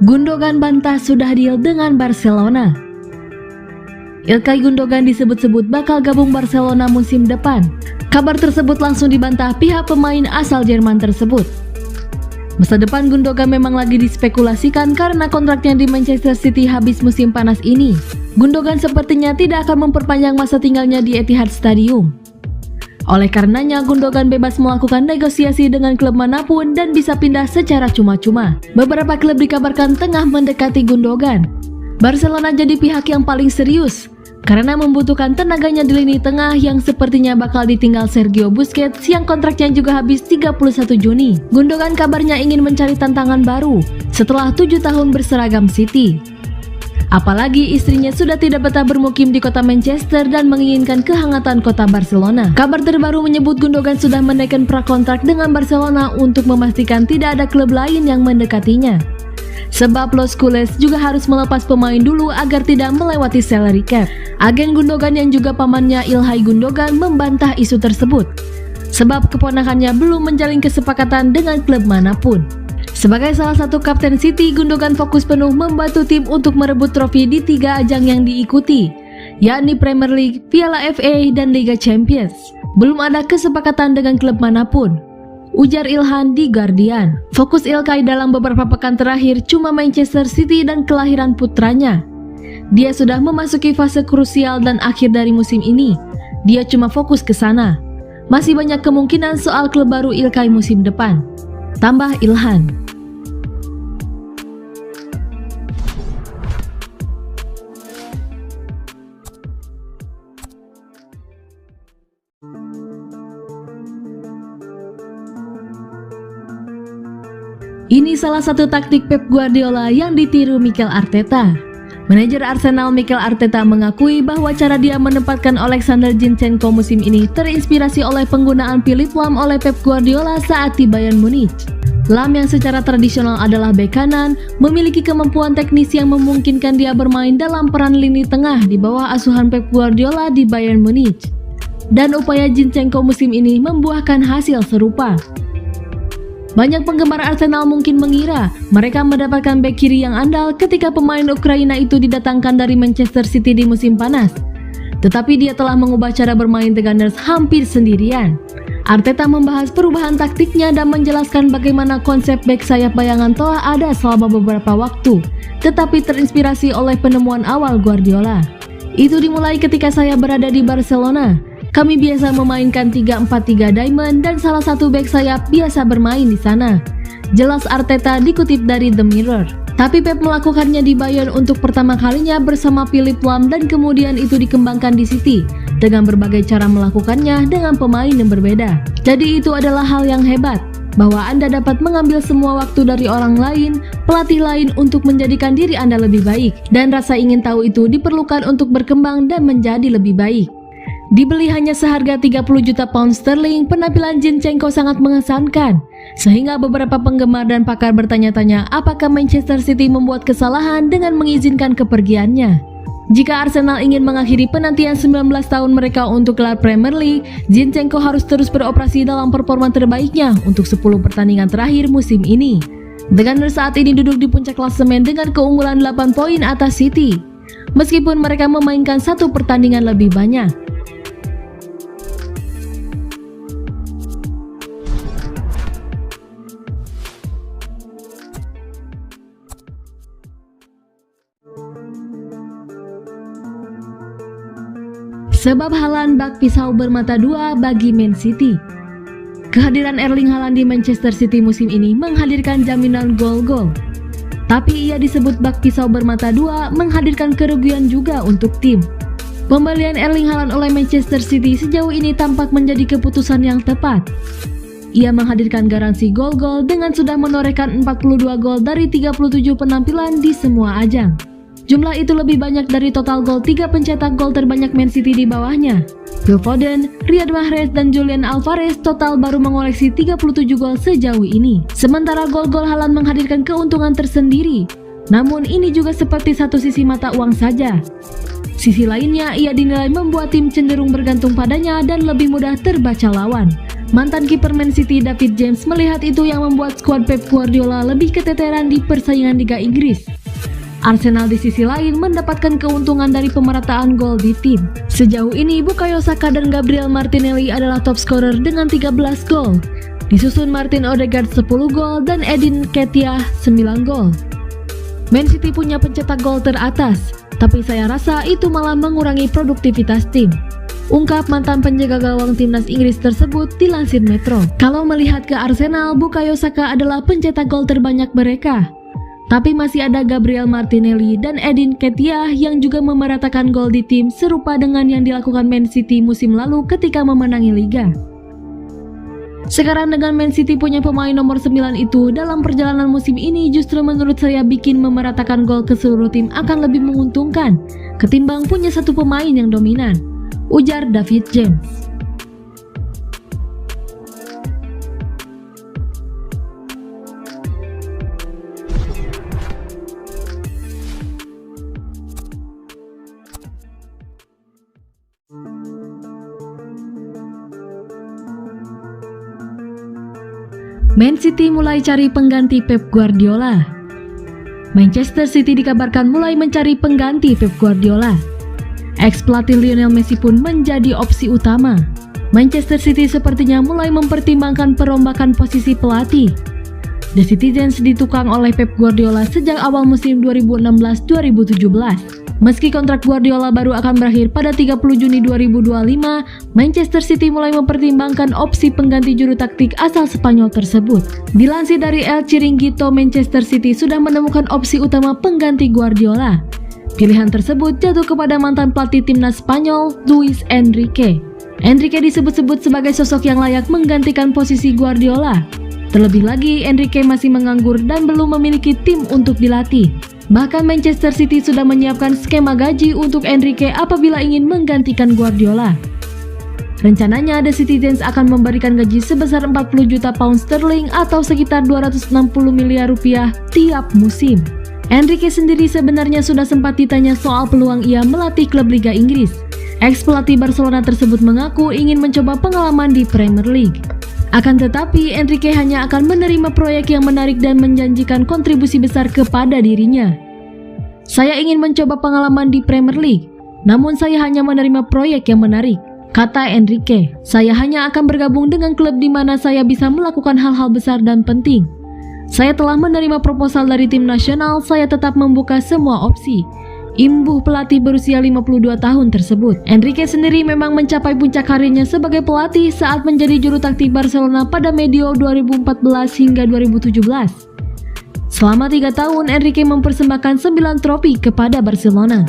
Gundogan bantah sudah deal dengan Barcelona. Ilkay Gundogan disebut-sebut bakal gabung Barcelona musim depan. Kabar tersebut langsung dibantah pihak pemain asal Jerman tersebut. Masa depan Gundogan memang lagi dispekulasikan karena kontraknya di Manchester City habis musim panas ini. Gundogan sepertinya tidak akan memperpanjang masa tinggalnya di Etihad Stadium. Oleh karenanya, Gundogan bebas melakukan negosiasi dengan klub manapun dan bisa pindah secara cuma-cuma. Beberapa klub dikabarkan tengah mendekati Gundogan. Barcelona jadi pihak yang paling serius karena membutuhkan tenaganya di lini tengah yang sepertinya bakal ditinggal Sergio Busquets yang kontraknya juga habis 31 Juni. Gundogan kabarnya ingin mencari tantangan baru setelah 7 tahun berseragam City. Apalagi istrinya sudah tidak betah bermukim di kota Manchester dan menginginkan kehangatan kota Barcelona. Kabar terbaru menyebut Gundogan sudah menaikkan prakontrak dengan Barcelona untuk memastikan tidak ada klub lain yang mendekatinya. Sebab Los Culés juga harus melepas pemain dulu agar tidak melewati salary cap. Agen Gundogan yang juga pamannya Ilkay Gundogan membantah isu tersebut. Sebab keponakannya belum menjalin kesepakatan dengan klub manapun. Sebagai salah satu kapten City, Gundogan fokus penuh membantu tim untuk merebut trofi di 3 ajang yang diikuti, yakni Premier League, Piala FA, dan Liga Champions. Belum ada kesepakatan dengan klub manapun, ujar Ilhan di Guardian. Fokus Ilkay dalam beberapa pekan terakhir cuma Manchester City dan kelahiran putranya. Dia sudah memasuki fase krusial dan akhir dari musim ini. Dia cuma fokus ke sana. Masih banyak kemungkinan soal klub baru Ilkay musim depan, tambah Ilhan. Ini salah satu taktik Pep Guardiola yang ditiru Mikel Arteta. Manajer Arsenal Mikel Arteta mengakui bahwa cara dia menempatkan Alexander Zinchenko musim ini terinspirasi oleh penggunaan Philipp Lahm oleh Pep Guardiola saat di Bayern Munich. Lahm yang secara tradisional adalah bek kanan, memiliki kemampuan teknis yang memungkinkan dia bermain dalam peran lini tengah di bawah asuhan Pep Guardiola di Bayern Munich. Dan upaya Zinchenko musim ini membuahkan hasil serupa. Banyak penggemar Arsenal mungkin mengira mereka mendapatkan bek kiri yang andal ketika pemain Ukraina itu didatangkan dari Manchester City di musim panas. Tetapi dia telah mengubah cara bermain The Gunners hampir sendirian. Arteta membahas perubahan taktiknya dan menjelaskan bagaimana konsep bek sayap bayangan telah ada selama beberapa waktu, tetapi terinspirasi oleh penemuan awal Guardiola. Itu dimulai ketika saya berada di Barcelona. Kami biasa memainkan 3-4-3 diamond dan salah satu bek sayap biasa bermain di sana. Jelas Arteta dikutip dari The Mirror. Tapi Pep melakukannya di Bayern untuk pertama kalinya bersama Philipp Lahm dan kemudian itu dikembangkan di City dengan berbagai cara melakukannya dengan pemain yang berbeda. Jadi itu adalah hal yang hebat, bahwa Anda dapat mengambil semua waktu dari orang lain, pelatih lain untuk menjadikan diri Anda lebih baik. Dan rasa ingin tahu itu diperlukan untuk berkembang dan menjadi lebih baik. Dibeli hanya seharga 30 juta pound sterling, penampilan Zinchenko sangat mengesankan, sehingga beberapa penggemar dan pakar bertanya-tanya apakah Manchester City membuat kesalahan dengan mengizinkan kepergiannya. Jika Arsenal ingin mengakhiri penantian 19 tahun mereka untuk gelar Premier League, Zinchenko harus terus beroperasi dalam performa terbaiknya untuk 10 pertandingan terakhir musim ini. The Gunners saat ini duduk di puncak klasemen dengan keunggulan 8 poin atas City, meskipun mereka memainkan 1 pertandingan lebih banyak. Sebab Haaland bak pisau bermata dua bagi Man City. Kehadiran Erling Haaland di Manchester City musim ini menghadirkan jaminan gol-gol. Tapi ia disebut bak pisau bermata dua menghadirkan kerugian juga untuk tim. Pembelian Erling Haaland oleh Manchester City sejauh ini tampak menjadi keputusan yang tepat. Ia menghadirkan garansi gol-gol dengan sudah menorehkan 42 gol dari 37 penampilan di semua ajang. Jumlah itu lebih banyak dari total gol 3 pencetak gol terbanyak Man City di bawahnya. Phil Foden, Riyad Mahrez, dan Julian Alvarez total baru mengoleksi 37 gol sejauh ini. Sementara gol-gol Haaland menghadirkan keuntungan tersendiri. Namun ini juga seperti satu sisi mata uang saja. Sisi lainnya, ia dinilai membuat tim cenderung bergantung padanya dan lebih mudah terbaca lawan. Mantan kiper Man City David James melihat itu yang membuat skuad Pep Guardiola lebih keteteran di persaingan Liga Inggris. Arsenal di sisi lain mendapatkan keuntungan dari pemerataan gol di tim. Sejauh ini Bukayo Saka dan Gabriel Martinelli adalah top scorer dengan 13 gol. Disusun Martin Odegaard 10 gol dan Edin Nketiah 9 gol. Man City punya pencetak gol teratas, tapi saya rasa itu malah mengurangi produktivitas tim. Ungkap mantan penjaga gawang timnas Inggris tersebut dilansir Metro. Kalau melihat ke Arsenal, Bukayo Saka adalah pencetak gol terbanyak mereka. Tapi masih ada Gabriel Martinelli dan Edin Nketiah yang juga memeratakan gol di tim serupa dengan yang dilakukan Man City musim lalu ketika memenangi Liga. Sekarang dengan Man City punya pemain nomor 9 itu, dalam perjalanan musim ini justru menurut saya bikin memeratakan gol ke seluruh tim akan lebih menguntungkan ketimbang punya satu pemain yang dominan, ujar David James. Man City mulai cari pengganti Pep Guardiola. Manchester City dikabarkan mulai mencari pengganti Pep Guardiola. Ex-pelatih Lionel Messi pun menjadi opsi utama. Manchester City sepertinya mulai mempertimbangkan perombakan posisi pelatih. The Citizens ditukang oleh Pep Guardiola sejak awal musim 2016-2017. Meski kontrak Guardiola baru akan berakhir pada 30 Juni 2025, Manchester City mulai mempertimbangkan opsi pengganti juru taktik asal Spanyol tersebut. Dilansir dari El Chiringuito, Manchester City sudah menemukan opsi utama pengganti Guardiola. Pilihan tersebut jatuh kepada mantan pelatih timnas Spanyol, Luis Enrique. Enrique disebut-sebut sebagai sosok yang layak menggantikan posisi Guardiola. Terlebih lagi, Enrique masih menganggur dan belum memiliki tim untuk dilatih. Bahkan Manchester City sudah menyiapkan skema gaji untuk Enrique apabila ingin menggantikan Guardiola. Rencananya The Citizens akan memberikan gaji sebesar 40 juta pound sterling atau sekitar 260 miliar rupiah tiap musim. Enrique sendiri sebenarnya sudah sempat ditanya soal peluang ia melatih klub Liga Inggris. Ex-pelatih Barcelona tersebut mengaku ingin mencoba pengalaman di Premier League. Akan tetapi, Enrique hanya akan menerima proyek yang menarik dan menjanjikan kontribusi besar kepada dirinya. Saya ingin mencoba pengalaman di Premier League, namun saya hanya menerima proyek yang menarik, kata Enrique. Saya hanya akan bergabung dengan klub di mana saya bisa melakukan hal-hal besar dan penting. Saya telah menerima proposal dari tim nasional, saya tetap membuka semua opsi. Imbuh pelatih berusia 52 tahun tersebut. Enrique sendiri memang mencapai puncak karirnya sebagai pelatih saat menjadi juru taktik Barcelona pada medio 2014 hingga 2017. Selama 3 tahun, Enrique mempersembahkan 9 trofi kepada Barcelona.